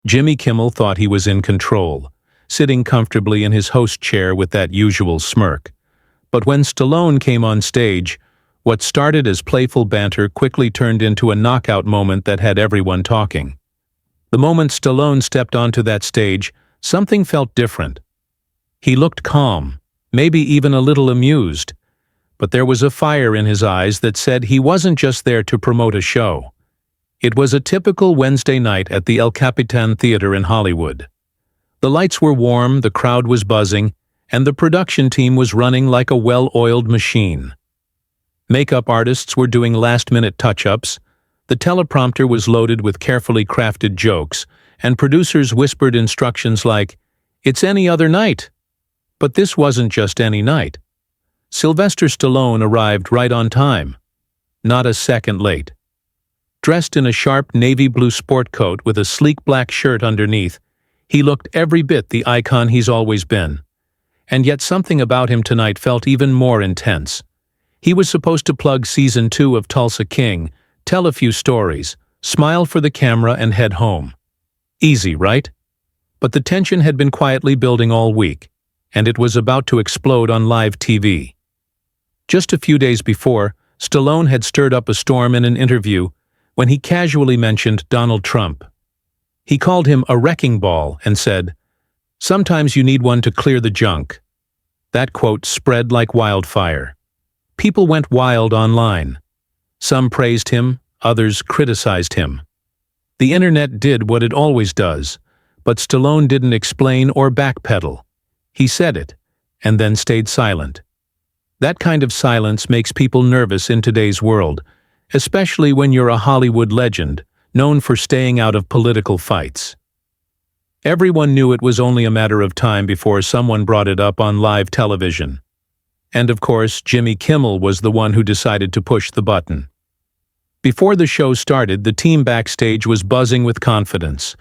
Jimmy Kimmel thought he was in control, sitting comfortably in his host chair with that usual smirk. But when Stallone came on stage, what started as playful banter quickly turned into a knockout moment that had everyone talking. The moment Stallone stepped onto that stage, something felt different. He looked calm, maybe even a little amused, but there was a fire in his eyes that said he wasn't just there to promote a show. It was a typical Wednesday night at the El Capitan Theater in Hollywood. The lights were warm, the crowd was buzzing, and the production team was running like a well-oiled machine. Makeup artists were doing last-minute touch-ups, the teleprompter was loaded with carefully crafted jokes, and producers whispered instructions like, "It's any other night." But this wasn't just any night. Sylvester Stallone arrived right on time, not a second late. Dressed in a sharp navy blue sport coat with a sleek black shirt underneath, he looked every bit the icon he's always been. And yet something about him tonight felt even more intense. He was supposed to plug Season 2 of Tulsa King, tell a few stories, smile for the camera and head home. Easy, right? But the tension had been quietly building all week, and it was about to explode on live TV. Just a few days before, Stallone had stirred up a storm in an interview when he casually mentioned Donald Trump. He called him a wrecking ball and said, "Sometimes you need one to clear the junk." That quote spread like wildfire. People went wild online. Some praised him, others criticized him. The internet did what it always does, but Stallone didn't explain or backpedal. He said it, and then stayed silent. That kind of silence makes people nervous in today's world, especially when you're a Hollywood legend, known for staying out of political fights. Everyone knew it was only a matter of time before someone brought it up on live television. And of course, Jimmy Kimmel was the one who decided to push the button. Before the show started, the team backstage was buzzing with confidence.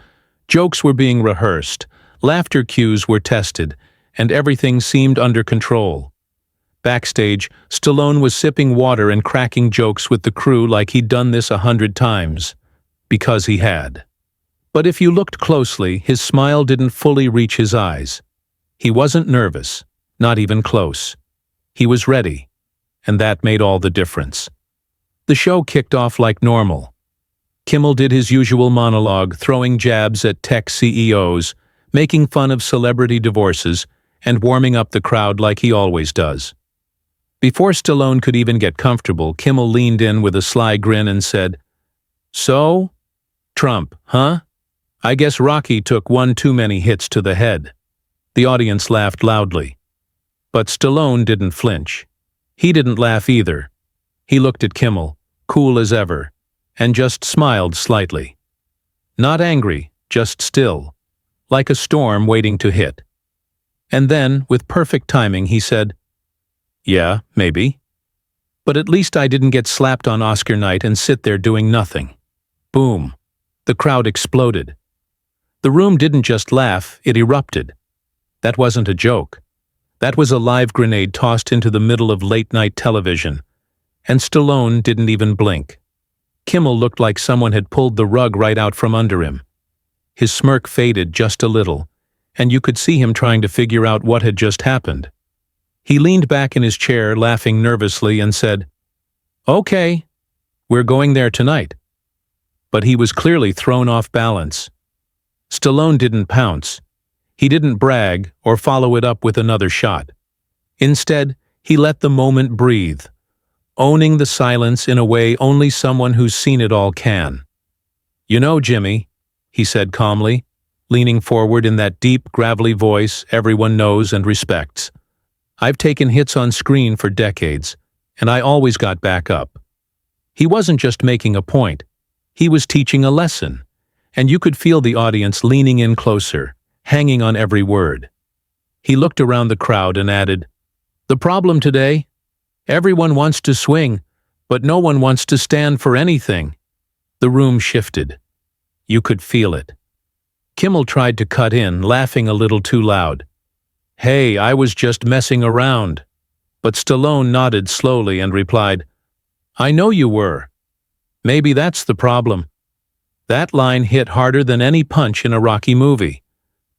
Jokes were being rehearsed, laughter cues were tested, and everything seemed under control. Backstage, Stallone was sipping water and cracking jokes with the crew like he'd done this 100 times. Because he had. But if you looked closely, his smile didn't fully reach his eyes. He wasn't nervous, not even close. He was ready, and that made all the difference. The show kicked off like normal. Kimmel did his usual monologue, throwing jabs at tech CEOs, making fun of celebrity divorces, and warming up the crowd like he always does. Before Stallone could even get comfortable, Kimmel leaned in with a sly grin and said, "So? Trump, huh? I guess Rocky took one too many hits to the head." The audience laughed loudly. But Stallone didn't flinch. He didn't laugh either. He looked at Kimmel, cool as ever, and just smiled slightly. Not angry, just still, like a storm waiting to hit. And then, with perfect timing, he said, "Yeah, maybe. But at least I didn't get slapped on Oscar night and sit there doing nothing." Boom. The crowd exploded. The room didn't just laugh, it erupted. That wasn't a joke. That was a live grenade tossed into the middle of late-night television. And Stallone didn't even blink. Kimmel looked like someone had pulled the rug right out from under him. His smirk faded just a little, and you could see him trying to figure out what had just happened. He leaned back in his chair, laughing nervously, and said, "Okay, we're going there tonight." But he was clearly thrown off balance. Stallone didn't pounce. He didn't brag or follow it up with another shot. Instead, he let the moment breathe, owning the silence in a way only someone who's seen it all can. "You know, Jimmy," he said calmly, leaning forward in that deep, gravelly voice everyone knows and respects. "I've taken hits on screen for decades, and I always got back up." He wasn't just making a point. He was teaching a lesson, and you could feel the audience leaning in closer, hanging on every word. He looked around the crowd and added, "The problem today? Everyone wants to swing, but no one wants to stand for anything." The room shifted. You could feel it. Kimmel tried to cut in, laughing a little too loud. "Hey, I was just messing around." But Stallone nodded slowly and replied, "I know you were. Maybe that's the problem." That line hit harder than any punch in a Rocky movie.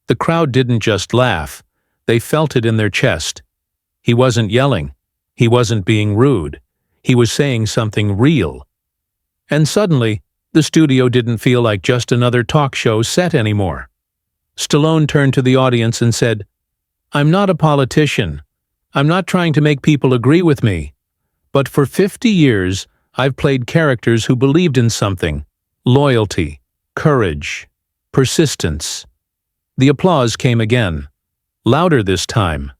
The crowd didn't just laugh, they felt it in their chest. He wasn't yelling. He wasn't being rude. He was saying something real. And suddenly, the studio didn't feel like just another talk show set anymore. Stallone turned to the audience and said, "I'm not a politician. I'm not trying to make people agree with me. But for 50 years, I've played characters who believed in something: loyalty, courage, persistence." The applause came again, louder this time.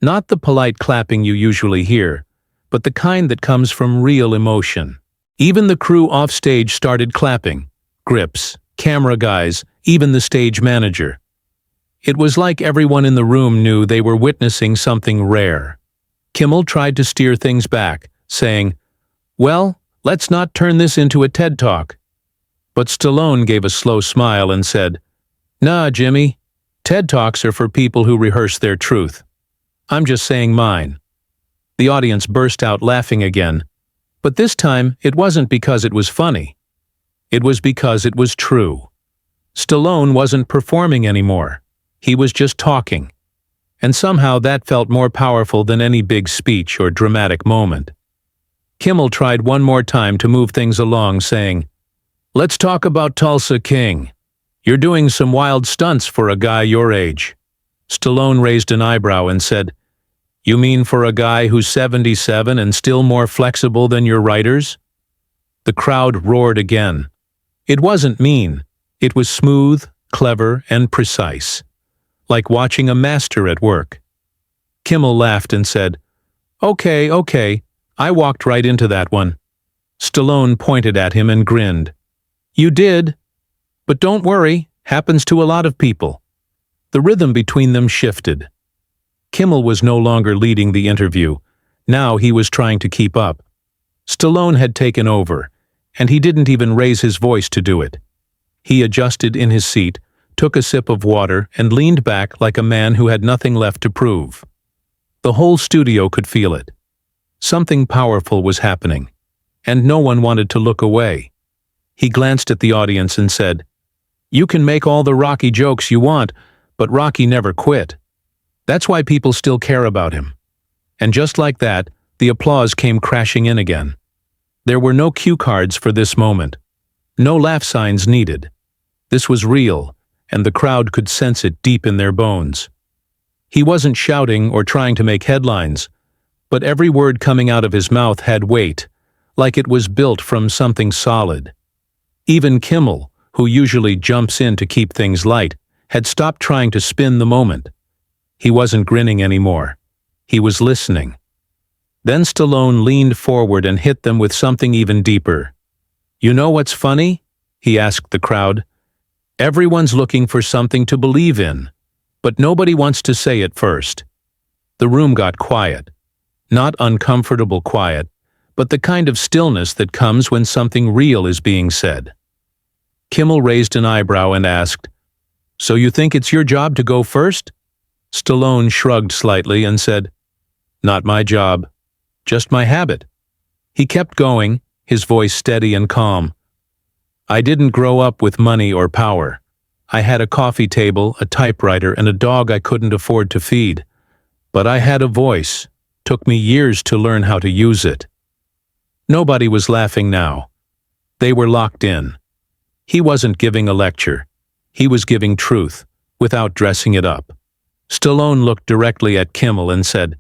Not the polite clapping you usually hear, but the kind that comes from real emotion. Even the crew offstage started clapping: grips, camera guys, even the stage manager. It was like everyone in the room knew they were witnessing something rare. Kimmel tried to steer things back, saying, "Well, let's not turn this into a TED Talk." But Stallone gave a slow smile and said, "Nah, Jimmy, TED Talks are for people who rehearse their truth. I'm just saying mine." The audience burst out laughing again, but this time it wasn't because it was funny. It was because it was true. Stallone wasn't performing anymore. He was just talking. And somehow that felt more powerful than any big speech or dramatic moment. Kimmel tried one more time to move things along, saying, "Let's talk about Tulsa King. You're doing some wild stunts for a guy your age." Stallone raised an eyebrow and said, "You mean for a guy who's 77 and still more flexible than your writers?" The crowd roared again. It wasn't mean. It was smooth, clever, and precise, like watching a master at work. Kimmel laughed and said, Okay, I walked right into that one." Stallone pointed at him and grinned. "You did? But don't worry, happens to a lot of people." The rhythm between them shifted. Kimmel was no longer leading the interview. Now he was trying to keep up. Stallone had taken over, and he didn't even raise his voice to do it. He adjusted in his seat, took a sip of water, and leaned back like a man who had nothing left to prove. The whole studio could feel it. Something powerful was happening, and no one wanted to look away. He glanced at the audience and said, "You can make all the Rocky jokes you want, but Rocky never quit. That's why people still care about him." And just like that, the applause came crashing in again. There were no cue cards for this moment. No laugh signs needed. This was real, and the crowd could sense it deep in their bones. He wasn't shouting or trying to make headlines, but every word coming out of his mouth had weight, like it was built from something solid. Even Kimmel, who usually jumps in to keep things light, had stopped trying to spin the moment. He wasn't grinning anymore. He was listening. Then Stallone leaned forward and hit them with something even deeper. "You know what's funny?" he asked the crowd. "Everyone's looking for something to believe in, but nobody wants to say it first." The room got quiet. Not uncomfortable quiet, but the kind of stillness that comes when something real is being said. Kimmel raised an eyebrow and asked, "So you think it's your job to go first?" Stallone shrugged slightly and said, "Not my job, just my habit." He kept going, his voice steady and calm. "I didn't grow up with money or power. I had a coffee table, a typewriter, and a dog I couldn't afford to feed. But I had a voice. Took me years to learn how to use it." Nobody was laughing now. They were locked in. He wasn't giving a lecture. He was giving truth, without dressing it up. Stallone looked directly at Kimmel and said,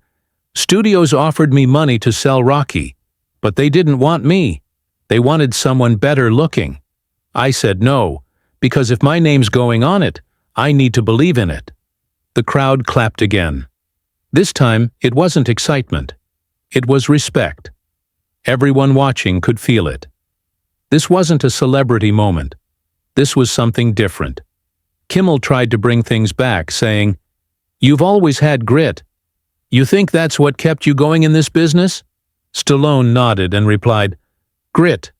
"Studios offered me money to sell Rocky, but they didn't want me. They wanted someone better looking. I said no, because if my name's going on it, I need to believe in it." The crowd clapped again. This time, it wasn't excitement. It was respect. Everyone watching could feel it. This wasn't a celebrity moment. This was something different. Kimmel tried to bring things back, saying, "You've always had grit. You think that's what kept you going in this business?" Stallone nodded and replied, "Grit,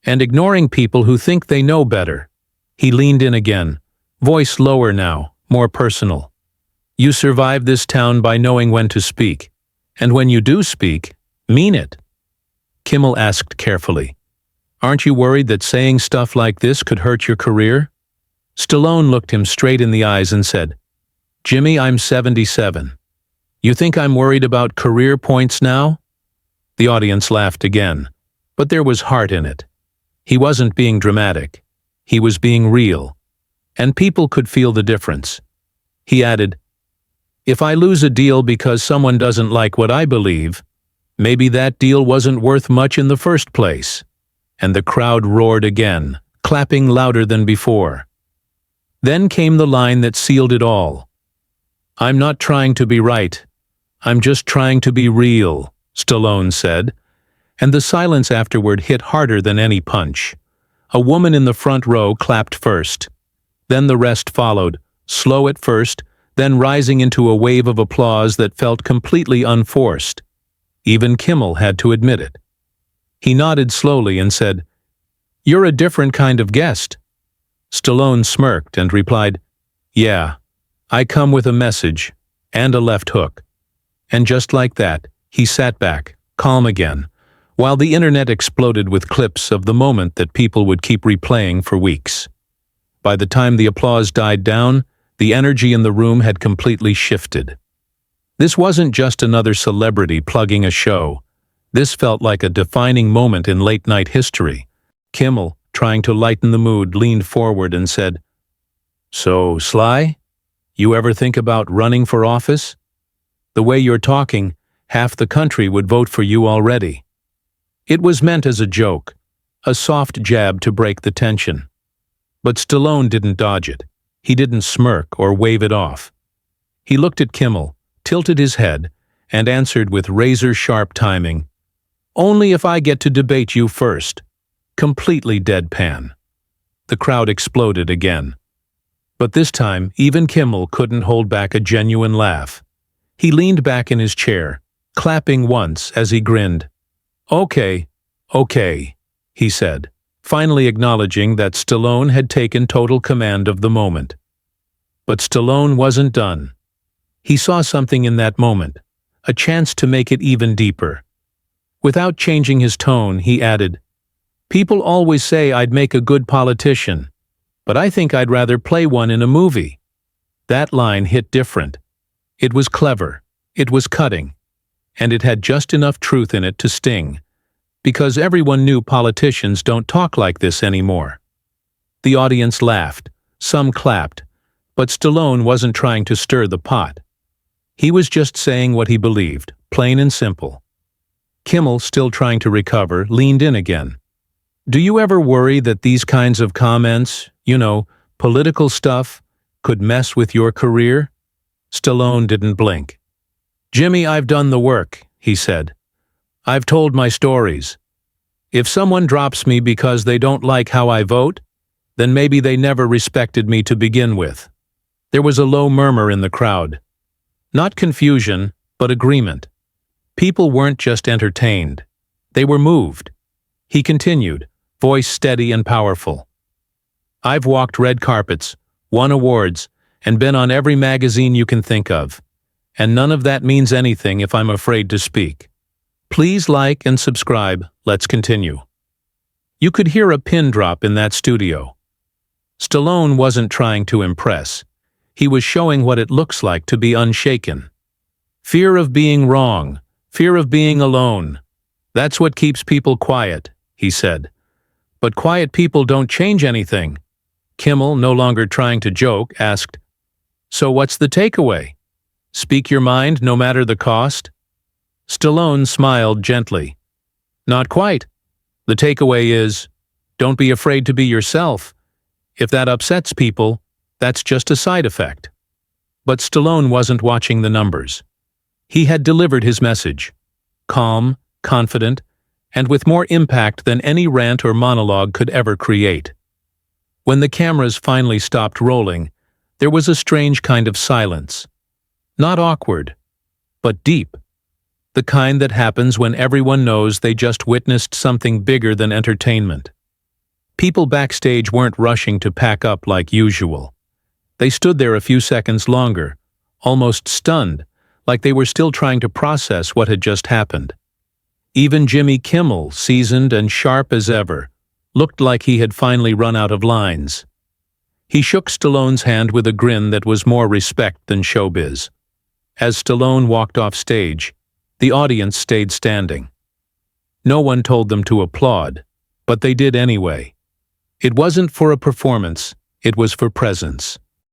and ignoring people who think they know better." He leaned in again, voice lower now, more personal. "You survive this town by knowing when to speak, and when you do speak, mean it." Kimmel asked carefully, Aren't you worried that saying stuff like this could hurt your career? Stallone looked him straight in the eyes and said, Jimmy, I'm 77. You think I'm worried about career points now? The audience laughed again, but there was heart in it. He wasn't being dramatic. He was being real. And people could feel the difference. He added, if I lose a deal because someone doesn't like what I believe, maybe that deal wasn't worth much in the first place. And the crowd roared again, clapping louder than before. Then came the line that sealed it all. I'm not trying to be right. I'm just trying to be real, Stallone said, and the silence afterward hit harder than any punch. A woman in the front row clapped first. Then the rest followed, slow at first, then rising into a wave of applause that felt completely unforced. Even Kimmel had to admit it. He nodded slowly and said, You're a different kind of guest. Stallone smirked and replied, Yeah, I come with a message and a left hook. And just like that, he sat back, calm again, while the internet exploded with clips of the moment that people would keep replaying for weeks. By the time the applause died down, the energy in the room had completely shifted. This wasn't just another celebrity plugging a show. This felt like a defining moment in late-night history. Kimmel, trying to lighten the mood, leaned forward and said, So, Sly, you ever think about running for office? The way you're talking, half the country would vote for you already. It was meant as a joke, a soft jab to break the tension. But Stallone didn't dodge it. He didn't smirk or wave it off. He looked at Kimmel, tilted his head, and answered with razor-sharp timing, Only if I get to debate you first. Completely deadpan. The crowd exploded again. But this time, even Kimmel couldn't hold back a genuine laugh. He leaned back in his chair, clapping once as he grinned. Okay, he said, finally acknowledging that Stallone had taken total command of the moment. But Stallone wasn't done. He saw something in that moment, a chance to make it even deeper. Without changing his tone, he added, People always say I'd make a good politician, but I think I'd rather play one in a movie. That line hit different. It was clever, it was cutting, and it had just enough truth in it to sting, because everyone knew politicians don't talk like this anymore. The audience laughed, some clapped, but Stallone wasn't trying to stir the pot. He was just saying what he believed, plain and simple. Kimmel, still trying to recover, leaned in again. Do you ever worry that these kinds of comments, political stuff, could mess with your career? Stallone didn't blink. Jimmy, I've done the work, he said. I've told my stories. If someone drops me because they don't like how I vote, then maybe they never respected me to begin with. There was a low murmur in the crowd. Not confusion, but agreement. People weren't just entertained. They were moved. He continued, voice steady and powerful. I've walked red carpets, won awards, and been on every magazine you can think of. And none of that means anything if I'm afraid to speak. Please like and subscribe. Let's continue. You could hear a pin drop in that studio. Stallone wasn't trying to impress. He was showing what it looks like to be unshaken. Fear of being wrong, fear of being alone. That's what keeps people quiet, he said. But quiet people don't change anything. Kimmel, no longer trying to joke, asked, So what's the takeaway? Speak your mind no matter the cost? Stallone smiled gently. Not quite. The takeaway is, don't be afraid to be yourself. If that upsets people, that's just a side effect. But Stallone wasn't watching the numbers. He had delivered his message. Calm, confident, and with more impact than any rant or monologue could ever create. When the cameras finally stopped rolling, there was a strange kind of silence. Not awkward, but deep. The kind that happens when everyone knows they just witnessed something bigger than entertainment. People backstage weren't rushing to pack up like usual. They stood there a few seconds longer, almost stunned, like they were still trying to process what had just happened. Even Jimmy Kimmel, seasoned and sharp as ever, looked like he had finally run out of lines. He shook Stallone's hand with a grin that was more respect than showbiz. As Stallone walked off stage, the audience stayed standing. No one told them to applaud, but they did anyway. It wasn't for a performance, it was for presence.